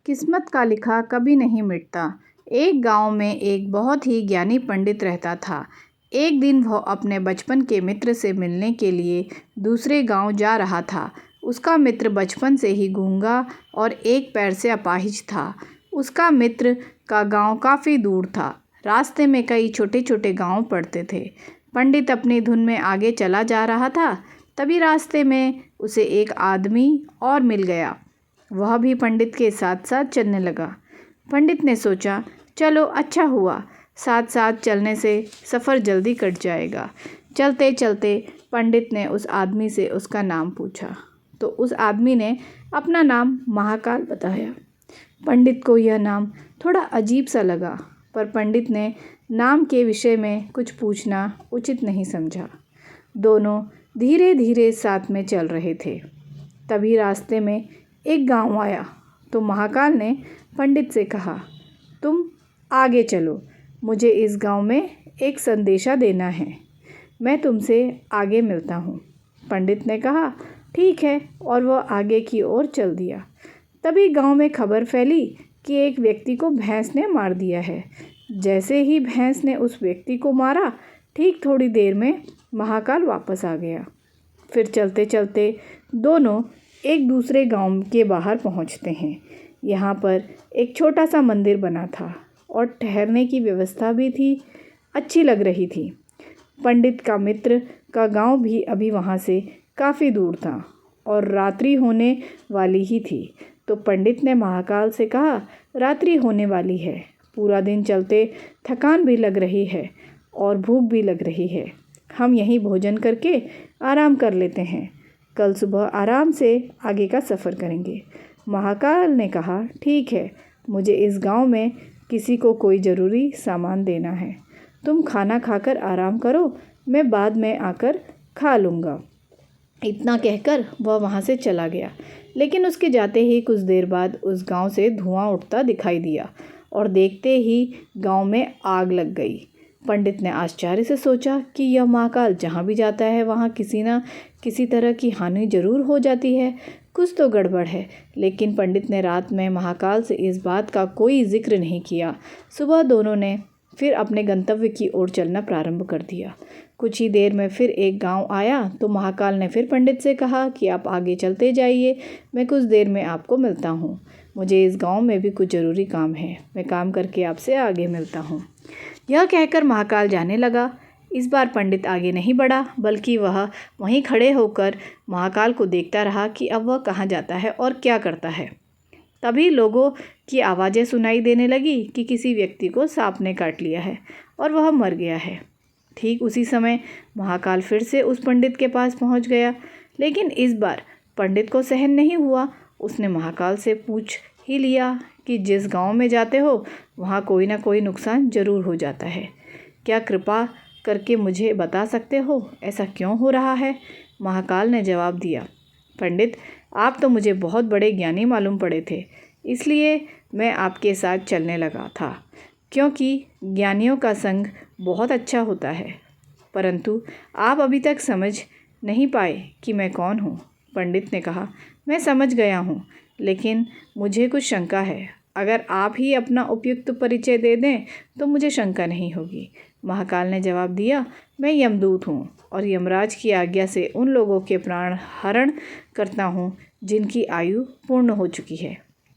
किस्मत का लिखा कभी नहीं मिटता। एक गांव में एक बहुत ही ज्ञानी पंडित रहता था। एक दिन वह अपने बचपन के मित्र से मिलने के लिए दूसरे गांव जा रहा था। उसका मित्र बचपन से ही गूंगा और एक पैर से अपाहिज था। उसका मित्र का गांव काफ़ी दूर था। रास्ते में कई छोटे छोटे गांव पड़ते थे। पंडित अपनी धुन में आगे चला जा रहा था। तभी रास्ते में उसे एक आदमी और मिल गया। वह भी पंडित के साथ साथ चलने लगा। पंडित ने सोचा, चलो अच्छा हुआ, साथ साथ चलने से सफ़र जल्दी कट जाएगा। चलते चलते पंडित ने उस आदमी से उसका नाम पूछा तो उस आदमी ने अपना नाम महाकाल बताया। पंडित को यह नाम थोड़ा अजीब सा लगा, पर पंडित ने नाम के विषय में कुछ पूछना उचित नहीं समझा। दोनों धीरे धीरे साथ में चल रहे थे। तभी रास्ते में एक गांव आया तो महाकाल ने पंडित से कहा, तुम आगे चलो, मुझे इस गांव में एक संदेशा देना है। मैं तुमसे आगे मिलता हूँ। पंडित ने कहा, ठीक है, और वह आगे की ओर चल दिया। तभी गांव में खबर फैली कि एक व्यक्ति को भैंस ने मार दिया है। जैसे ही भैंस ने उस व्यक्ति को मारा, ठीक थोड़ी देर में महाकाल वापस आ गया। फिर चलते चलते दोनों एक दूसरे गांव के बाहर पहुंचते हैं। यहाँ पर एक छोटा सा मंदिर बना था और ठहरने की व्यवस्था भी थी। अच्छी लग रही थी। पंडित का मित्र का गांव भी अभी वहाँ से काफ़ी दूर था और रात्रि होने वाली ही थी। तो पंडित ने महाकाल से कहा, रात्रि होने वाली है, पूरा दिन चलते थकान भी लग रही है और भूख भी लग रही है। हम यहीं भोजन करके आराम कर लेते हैं। कल सुबह आराम से आगे का सफ़र करेंगे। महाकाल ने कहा, ठीक है, मुझे इस गांव में किसी को कोई ज़रूरी सामान देना है। तुम खाना खाकर आराम करो, मैं बाद में आकर खा लूँगा। इतना कहकर वह वहाँ से चला गया। लेकिन उसके जाते ही कुछ देर बाद उस गांव से धुआं उठता दिखाई दिया और देखते ही गांव में आग लग गई। पंडित ने आश्चर्य से सोचा कि यह महाकाल जहाँ भी जाता है वहाँ किसी न किसी तरह की हानि जरूर हो जाती है, कुछ तो गड़बड़ है। लेकिन पंडित ने रात में महाकाल से इस बात का कोई जिक्र नहीं किया। सुबह दोनों ने फिर अपने गंतव्य की ओर चलना प्रारंभ कर दिया। कुछ ही देर में फिर एक गांव आया तो महाकाल ने फिर पंडित से कहा कि आप आगे चलते जाइए, मैं कुछ देर में आपको मिलता हूँ। मुझे इस गांव में भी कुछ ज़रूरी काम है, मैं काम करके आपसे आगे मिलता हूँ। यह कहकर महाकाल जाने लगा। इस बार पंडित आगे नहीं बढ़ा, बल्कि वह वहीं खड़े होकर महाकाल को देखता रहा कि अब वह कहाँ जाता है और क्या करता है। तभी लोगों की आवाज़ें सुनाई देने लगी कि किसी व्यक्ति को सांप ने काट लिया है और वह मर गया है। ठीक उसी समय महाकाल फिर से उस पंडित के पास पहुंच गया। लेकिन इस बार पंडित को सहन नहीं हुआ। उसने महाकाल से पूछ ही लिया कि जिस गांव में जाते हो वहाँ कोई ना कोई नुकसान ज़रूर हो जाता है। क्या कृपा करके मुझे बता सकते हो, ऐसा क्यों हो रहा है? महाकाल ने जवाब दिया, पंडित, आप तो मुझे बहुत बड़े ज्ञानी मालूम पड़े थे, इसलिए मैं आपके साथ चलने लगा था, क्योंकि ज्ञानियों का संग बहुत अच्छा होता है। परंतु आप अभी तक समझ नहीं पाए कि मैं कौन हूँ। पंडित ने कहा, मैं समझ गया हूँ, लेकिन मुझे कुछ शंका है। अगर आप ही अपना उपयुक्त परिचय दे दें तो मुझे शंका नहीं होगी। महाकाल ने जवाब दिया, मैं यमदूत हूँ और यमराज की आज्ञा से उन लोगों के प्राण हरण करता हूँ जिनकी आयु पूर्ण हो चुकी है।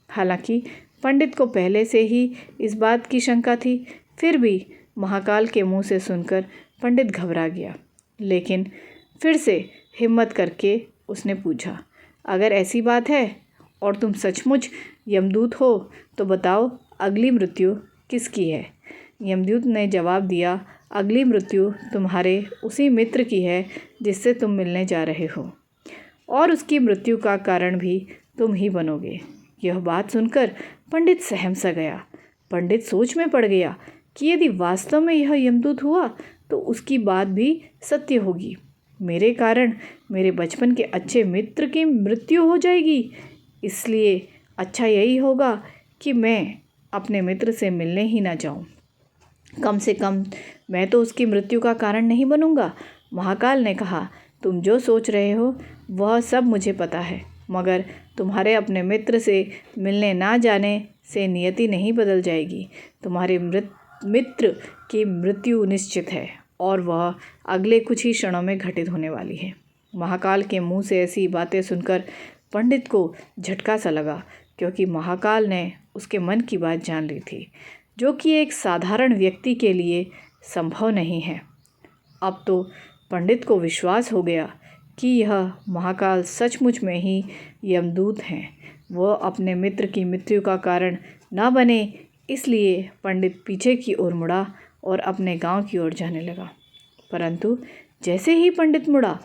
हालांकि पंडित को पहले से ही इस बात की शंका थी, फिर भी महाकाल के मुंह से सुनकर पंडित घबरा गया। लेकिन फिर से हिम्मत करके उसने पूछा, अगर ऐसी बात है और तुम सचमुच यमदूत हो तो बताओ, अगली मृत्यु किसकी है? यमदूत ने जवाब दिया, अगली मृत्यु तुम्हारे उसी मित्र की है जिससे तुम मिलने जा रहे हो, और उसकी मृत्यु का कारण भी तुम ही बनोगे। यह बात सुनकर पंडित सहम सा गया। पंडित सोच में पड़ गया कि यदि वास्तव में यह यमदूत हुआ तो उसकी बात भी सत्य होगी। मेरे कारण मेरे बचपन के अच्छे मित्र की मृत्यु हो जाएगी। इसलिए अच्छा यही होगा कि मैं अपने मित्र से मिलने ही ना जाऊं। कम से कम मैं तो उसकी मृत्यु का कारण नहीं बनूंगा। महाकाल ने कहा, तुम जो सोच रहे हो वह सब मुझे पता है, मगर तुम्हारे अपने मित्र से मिलने ना जाने से नियति नहीं बदल जाएगी। तुम्हारे मित्र की मृत्यु निश्चित है और वह अगले कुछ ही क्षणों में घटित होने वाली है। महाकाल के मुंह से ऐसी बातें सुनकर पंडित को झटका सा लगा, क्योंकि महाकाल ने उसके मन की बात जान ली थी, जो कि एक साधारण व्यक्ति के लिए संभव नहीं है। अब तो पंडित को विश्वास हो गया कि यह महाकाल सचमुच में ही यमदूत हैं। वह अपने मित्र की मृत्यु का कारण न बने, इसलिए पंडित पीछे की ओर मुड़ा और अपने गांव की ओर जाने लगा। परंतु जैसे ही पंडित मुड़ा,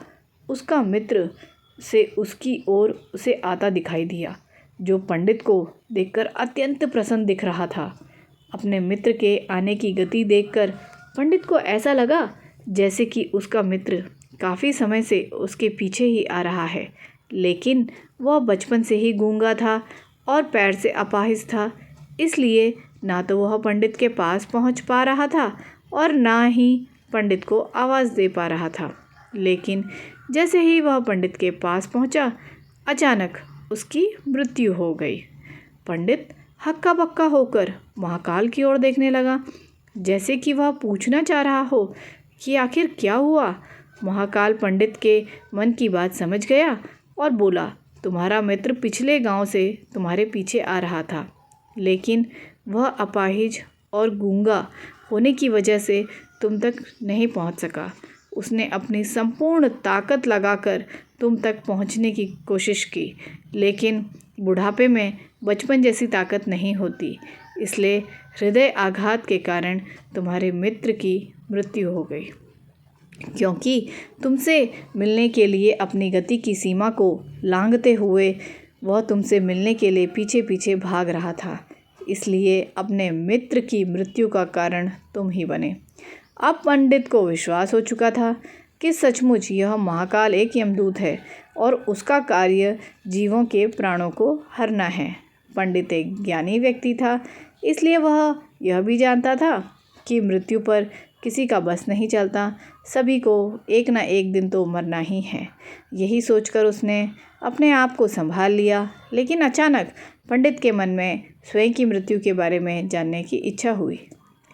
उसका मित्र से उसकी ओर उसे आता दिखाई दिया, जो पंडित को देखकर अत्यंत प्रसन्न दिख रहा था। अपने मित्र के आने की गति देखकर पंडित को ऐसा लगा जैसे कि उसका मित्र काफ़ी समय से उसके पीछे ही आ रहा है, लेकिन वह बचपन से ही गूंगा था और पैर से अपाहिज था, इसलिए ना तो वह पंडित के पास पहुंच पा रहा था और ना ही पंडित को आवाज़ दे पा रहा था। लेकिन जैसे ही वह पंडित के पास पहुंचा, अचानक उसकी मृत्यु हो गई। पंडित हक्का बक्का होकर महाकाल की ओर देखने लगा, जैसे कि वह पूछना चाह रहा हो कि आखिर क्या हुआ। महाकाल पंडित के मन की बात समझ गया और बोला, तुम्हारा मित्र पिछले गांव से तुम्हारे पीछे आ रहा था, लेकिन वह अपाहिज और गूंगा होने की वजह से तुम तक नहीं पहुंच सका। उसने अपनी संपूर्ण ताकत लगाकर तुम तक पहुंचने की कोशिश की, लेकिन बुढ़ापे में बचपन जैसी ताकत नहीं होती, इसलिए हृदय आघात के कारण तुम्हारे मित्र की मृत्यु हो गई। क्योंकि तुमसे मिलने के लिए अपनी गति की सीमा को लांघते हुए वह तुमसे मिलने के लिए पीछे पीछे भाग रहा था, इसलिए अपने मित्र की मृत्यु का कारण तुम ही बने। अब पंडित को विश्वास हो चुका था कि सचमुच यह महाकाल एक यमदूत है और उसका कार्य जीवों के प्राणों को हरना है। पंडित एक ज्ञानी व्यक्ति था, इसलिए वह यह भी जानता था कि मृत्यु पर किसी का बस नहीं चलता, सभी को एक ना एक दिन तो मरना ही है। यही सोचकर उसने अपने आप को संभाल लिया, लेकिन अचानक पंडित के मन में स्वयं की मृत्यु के बारे में जानने की इच्छा हुई।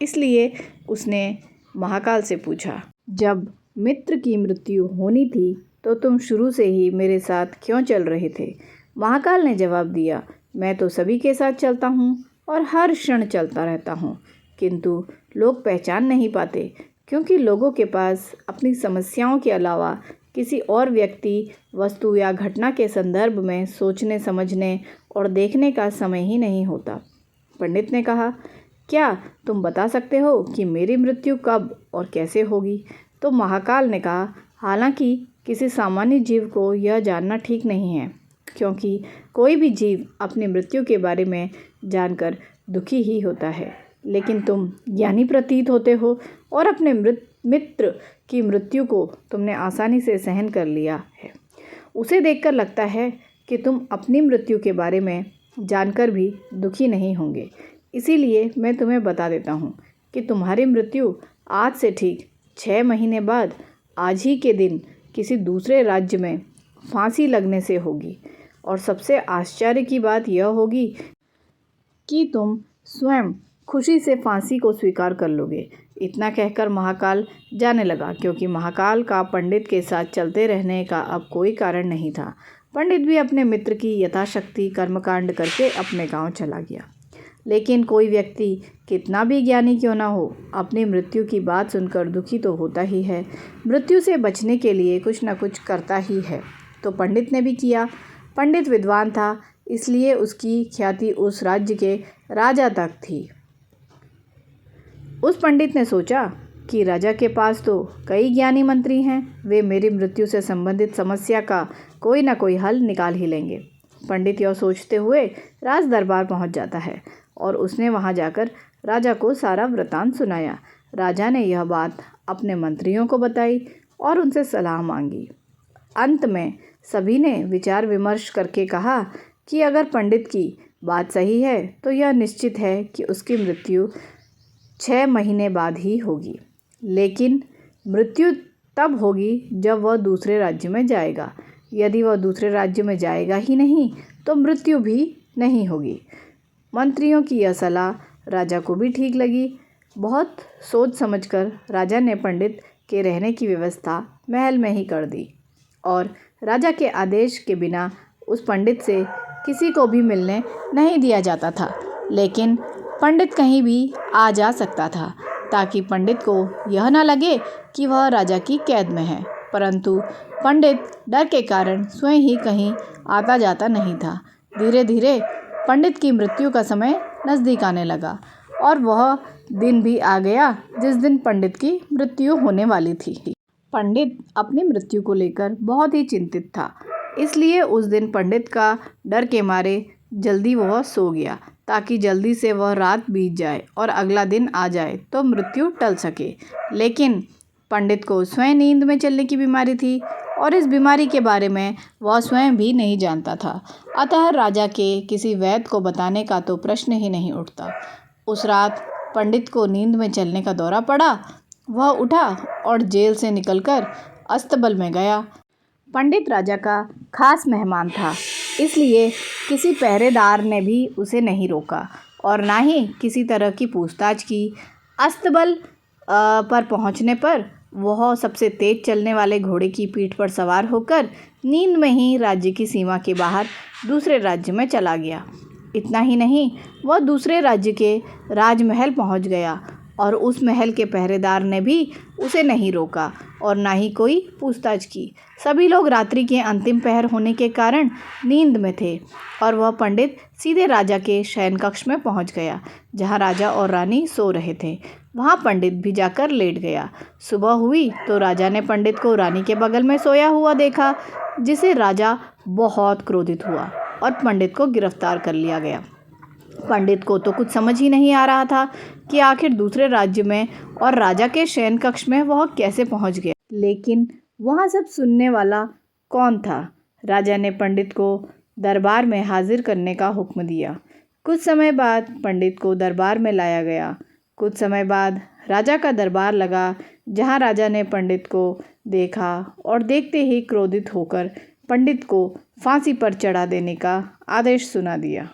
इसलिए उसने महाकाल से पूछा, जब मित्र की मृत्यु होनी थी तो तुम शुरू से ही मेरे साथ क्यों चल रहे थे? महाकाल ने जवाब दिया, मैं तो सभी के साथ चलता हूँ और हर क्षण चलता रहता हूँ, किंतु लोग पहचान नहीं पाते, क्योंकि लोगों के पास अपनी समस्याओं के अलावा किसी और व्यक्ति, वस्तु या घटना के संदर्भ में सोचने, समझने और देखने का समय ही नहीं होता। पंडित ने कहा, क्या तुम बता सकते हो कि मेरी मृत्यु कब और कैसे होगी? तो महाकाल ने कहा, हालांकि किसी सामान्य जीव को यह जानना ठीक नहीं है, क्योंकि कोई भी जीव अपनी मृत्यु के बारे में जानकर दुखी ही होता है, लेकिन तुम ज्ञानी प्रतीत होते हो और अपने मित्र की मृत्यु को तुमने आसानी से सहन कर लिया है। उसे देखकर लगता है कि तुम अपनी मृत्यु के बारे में जानकर भी दुखी नहीं होंगे, इसीलिए मैं तुम्हें बता देता हूँ कि तुम्हारी मृत्यु आज से ठीक 6 महीने बाद आज ही के दिन किसी दूसरे राज्य में फांसी लगने से होगी। और सबसे आश्चर्य की बात यह होगी कि तुम स्वयं खुशी से फांसी को स्वीकार कर लोगे। इतना कहकर महाकाल जाने लगा, क्योंकि महाकाल का पंडित के साथ चलते रहने का अब कोई कारण नहीं था। पंडित भी अपने मित्र की यथाशक्ति कर्मकांड करके अपने गांव चला गया। लेकिन कोई व्यक्ति कितना भी ज्ञानी क्यों ना हो, अपनी मृत्यु की बात सुनकर दुखी तो होता ही है। मृत्यु से बचने के लिए कुछ न कुछ करता ही है। तो पंडित ने भी किया। पंडित विद्वान था, इसलिए उसकी ख्याति उस राज्य के राजा तक थी। उस पंडित ने सोचा कि राजा के पास तो कई ज्ञानी मंत्री हैं, वे मेरी मृत्यु से संबंधित समस्या का कोई ना कोई हल निकाल ही लेंगे। पंडित यह सोचते हुए राज दरबार पहुंच जाता है और उसने वहां जाकर राजा को सारा वृतांत सुनाया। राजा ने यह बात अपने मंत्रियों को बताई और उनसे सलाह मांगी। अंत में सभी ने विचार विमर्श करके कहा कि अगर पंडित की बात सही है तो यह निश्चित है कि उसकी मृत्यु 6 महीने बाद ही होगी, लेकिन मृत्यु तब होगी जब वह दूसरे राज्य में जाएगा। यदि वह दूसरे राज्य में जाएगा ही नहीं तो मृत्यु भी नहीं होगी। मंत्रियों की यह सलाह राजा को भी ठीक लगी। बहुत सोच समझकर राजा ने पंडित के रहने की व्यवस्था महल में ही कर दी और राजा के आदेश के बिना उस पंडित से किसी को भी मिलने नहीं दिया जाता था। लेकिन पंडित कहीं भी आ जा सकता था ताकि पंडित को यह न लगे कि वह राजा की कैद में है। परंतु पंडित डर के कारण स्वयं ही कहीं आता जाता नहीं था। धीरे धीरे पंडित की मृत्यु का समय नज़दीक आने लगा और वह दिन भी आ गया जिस दिन पंडित की मृत्यु होने वाली थी। पंडित अपनी मृत्यु को लेकर बहुत ही चिंतित था, इसलिए उस दिन पंडित का डर के मारे जल्दी वह सो गया ताकि जल्दी से वह रात बीत जाए और अगला दिन आ जाए तो मृत्यु टल सके। लेकिन पंडित को स्वयं नींद में चलने की बीमारी थी और इस बीमारी के बारे में वह स्वयं भी नहीं जानता था। अतः राजा के किसी वैद्य को बताने का तो प्रश्न ही नहीं उठता। उस रात पंडित को नींद में चलने का दौरा पड़ा। वह उठा और जेल से निकलकर अस्तबल में गया। पंडित राजा का खास मेहमान था, इसलिए किसी पहरेदार ने भी उसे नहीं रोका और ना ही किसी तरह की पूछताछ की। अस्तबल पर पहुंचने पर वह सबसे तेज चलने वाले घोड़े की पीठ पर सवार होकर नींद में ही राज्य की सीमा के बाहर दूसरे राज्य में चला गया। इतना ही नहीं, वह दूसरे राज्य के राजमहल पहुंच गया और उस महल के पहरेदार ने भी उसे नहीं रोका और ना ही कोई पूछताछ की। सभी लोग रात्रि के अंतिम पहर होने के कारण नींद में थे और वह पंडित सीधे राजा के शयन कक्ष में पहुंच गया, जहां राजा और रानी सो रहे थे। वहां पंडित भी जाकर लेट गया। सुबह हुई तो राजा ने पंडित को रानी के बगल में सोया हुआ देखा, जिसे राजा बहुत क्रोधित हुआ और पंडित को गिरफ्तार कर लिया गया। पंडित को तो कुछ समझ ही नहीं आ रहा था कि आखिर दूसरे राज्य में और राजा के शयन कक्ष में वह कैसे पहुंच गया। लेकिन वहां सब सुनने वाला कौन था? राजा ने पंडित को दरबार में हाजिर करने का हुक्म दिया। कुछ समय बाद पंडित को दरबार में लाया गया। कुछ समय बाद राजा का दरबार लगा, जहां राजा ने पंडित को देखा और देखते ही क्रोधित होकर पंडित को फांसी पर चढ़ा देने का आदेश सुना दिया।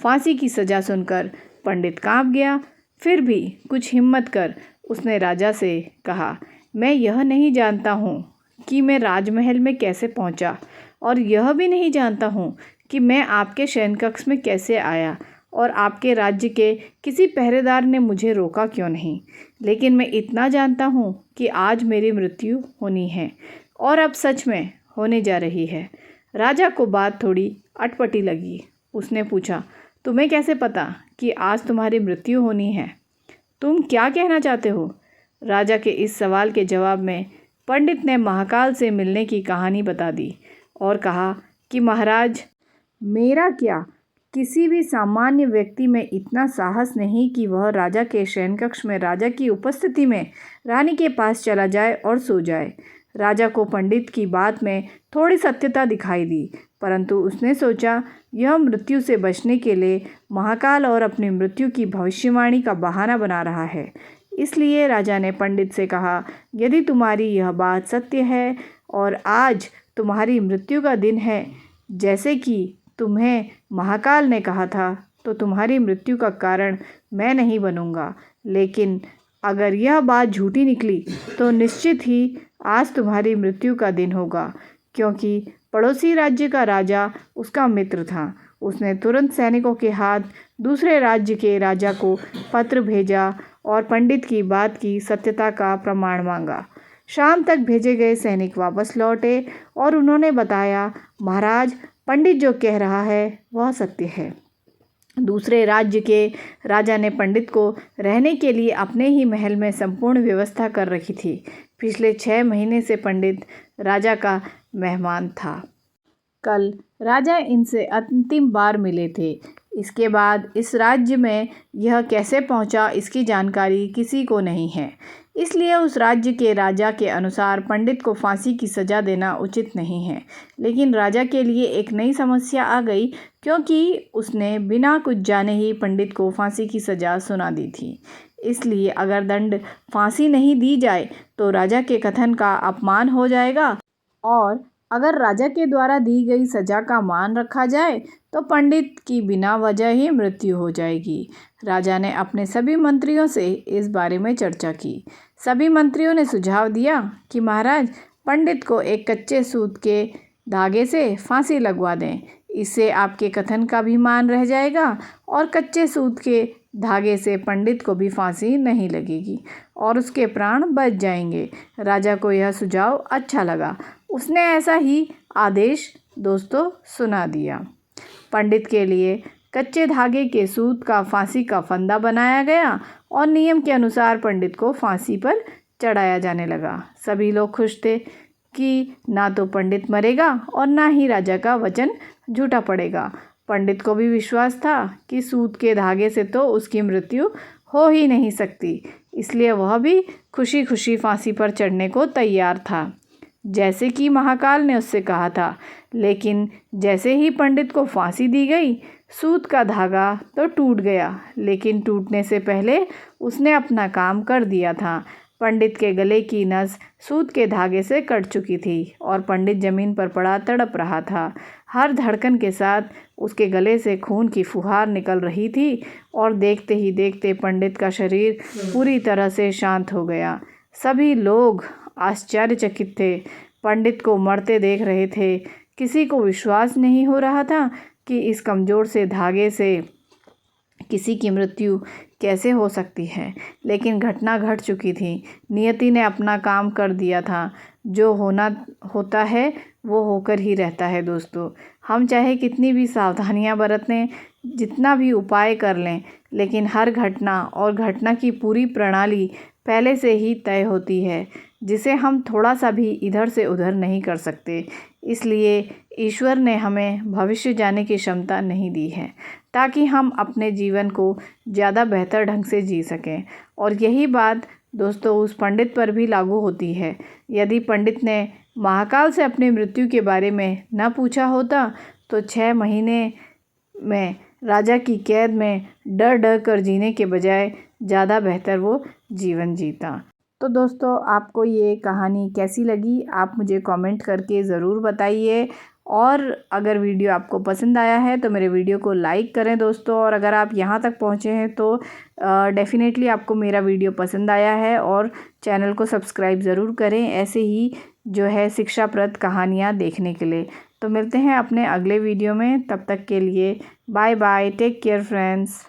फांसी की सज़ा सुनकर पंडित कांप गया। फिर भी कुछ हिम्मत कर उसने राजा से कहा, मैं यह नहीं जानता हूँ कि मैं राजमहल में कैसे पहुँचा और यह भी नहीं जानता हूँ कि मैं आपके शयन कक्ष में कैसे आया और आपके राज्य के किसी पहरेदार ने मुझे रोका क्यों नहीं। लेकिन मैं इतना जानता हूँ कि आज मेरी मृत्यु होनी है और अब सच में होने जा रही है। राजा को बात थोड़ी अटपटी लगी। उसने पूछा, तुम्हें कैसे पता कि आज तुम्हारी मृत्यु होनी है? तुम क्या कहना चाहते हो? राजा के इस सवाल के जवाब में पंडित ने महाकाल से मिलने की कहानी बता दी और कहा कि महाराज, मेरा क्या, किसी भी सामान्य व्यक्ति में इतना साहस नहीं कि वह राजा के शयन कक्ष में राजा की उपस्थिति में रानी के पास चला जाए और सो जाए। राजा को पंडित की बात में थोड़ी सत्यता दिखाई दी, परंतु उसने सोचा यह मृत्यु से बचने के लिए महाकाल और अपनी मृत्यु की भविष्यवाणी का बहाना बना रहा है। इसलिए राजा ने पंडित से कहा, यदि तुम्हारी यह बात सत्य है और आज तुम्हारी मृत्यु का दिन है, जैसे कि तुम्हें महाकाल ने कहा था, तो तुम्हारी मृत्यु का कारण मैं नहीं बनूंगा। लेकिन अगर यह बात झूठी निकली तो निश्चित ही आज तुम्हारी मृत्यु का दिन होगा, क्योंकि पड़ोसी राज्य का राजा उसका मित्र था। उसने तुरंत सैनिकों के हाथ दूसरे राज्य के राजा को पत्र भेजा और पंडित की बात की सत्यता का प्रमाण मांगा। शाम तक भेजे गए सैनिक वापस लौटे और उन्होंने बताया, महाराज, पंडित जो कह रहा है वह सत्य है। दूसरे राज्य के राजा ने पंडित को रहने के लिए अपने ही महल में संपूर्ण व्यवस्था कर रखी थी। पिछले 6 महीने से पंडित राजा का मेहमान था। कल राजा इनसे अंतिम बार मिले थे। इसके बाद इस राज्य में यह कैसे पहुंचा, इसकी जानकारी किसी को नहीं है। इसलिए उस राज्य के राजा के अनुसार पंडित को फांसी की सज़ा देना उचित नहीं है। लेकिन राजा के लिए एक नई समस्या आ गई, क्योंकि उसने बिना कुछ जाने ही पंडित को फांसी की सज़ा सुना दी थी। इसलिए अगर दंड फांसी नहीं दी जाए तो राजा के कथन का अपमान हो जाएगा और अगर राजा के द्वारा दी गई सजा का मान रखा जाए तो पंडित की बिना वजह ही मृत्यु हो जाएगी। राजा ने अपने सभी मंत्रियों से इस बारे में चर्चा की। सभी मंत्रियों ने सुझाव दिया कि महाराज, पंडित को एक कच्चे सूत के धागे से फांसी लगवा दें। इससे आपके कथन का भी मान रह जाएगा और कच्चे सूत के धागे से पंडित को भी फांसी नहीं लगेगी और उसके प्राण बच जाएंगे। राजा को यह सुझाव अच्छा लगा। उसने ऐसा ही आदेश दोस्तों सुना दिया। पंडित के लिए कच्चे धागे के सूत का फांसी का फंदा बनाया गया और नियम के अनुसार पंडित को फांसी पर चढ़ाया जाने लगा। सभी लोग खुश थे कि ना तो पंडित मरेगा और ना ही राजा का वचन झूठा पड़ेगा। पंडित को भी विश्वास था कि सूत के धागे से तो उसकी मृत्यु हो ही नहीं सकती, इसलिए वह भी खुशी खुशी फांसी पर चढ़ने को तैयार था, जैसे कि महाकाल ने उससे कहा था। लेकिन जैसे ही पंडित को फांसी दी गई, सूत का धागा तो टूट गया, लेकिन टूटने से पहले उसने अपना काम कर दिया था। पंडित के गले की नस सूत के धागे से कट चुकी थी और पंडित जमीन पर पड़ा तड़प रहा था। हर धड़कन के साथ उसके गले से खून की फुहार निकल रही थी और देखते ही देखते पंडित का शरीर पूरी तरह से शांत हो गया। सभी लोग आश्चर्यचकित थे, पंडित को मरते देख रहे थे। किसी को विश्वास नहीं हो रहा था कि इस कमज़ोर से धागे से किसी की मृत्यु कैसे हो सकती है, लेकिन घटना घट चुकी थी। नियति ने अपना काम कर दिया था। जो होना होता है वो होकर ही रहता है दोस्तों। हम चाहे कितनी भी सावधानियां बरतें, जितना भी उपाय कर लें, लेकिन हर घटना और घटना की पूरी प्रणाली पहले से ही तय होती है, जिसे हम थोड़ा सा भी इधर से उधर नहीं कर सकते। इसलिए ईश्वर ने हमें भविष्य जाने की क्षमता नहीं दी है, ताकि हम अपने जीवन को ज़्यादा बेहतर ढंग से जी सकें। और यही बात दोस्तों उस पंडित पर भी लागू होती है। यदि पंडित ने महाकाल से अपनी मृत्यु के बारे में न पूछा होता तो 6 महीने में राजा की कैद में डर डर कर जीने के बजाय ज़्यादा बेहतर वो जीवन जीता। तो दोस्तों आपको ये कहानी कैसी लगी, आप मुझे कमेंट करके ज़रूर बताइए। और अगर वीडियो आपको पसंद आया है तो मेरे वीडियो को लाइक करें दोस्तों। और अगर आप यहाँ तक पहुँचे हैं तो डेफ़िनेटली आपको मेरा वीडियो पसंद आया है और चैनल को सब्सक्राइब ज़रूर करें, ऐसे ही जो है शिक्षाप्रद कहानियाँ देखने के लिए। तो मिलते हैं अपने अगले वीडियो में, तब तक के लिए bye bye, take care friends.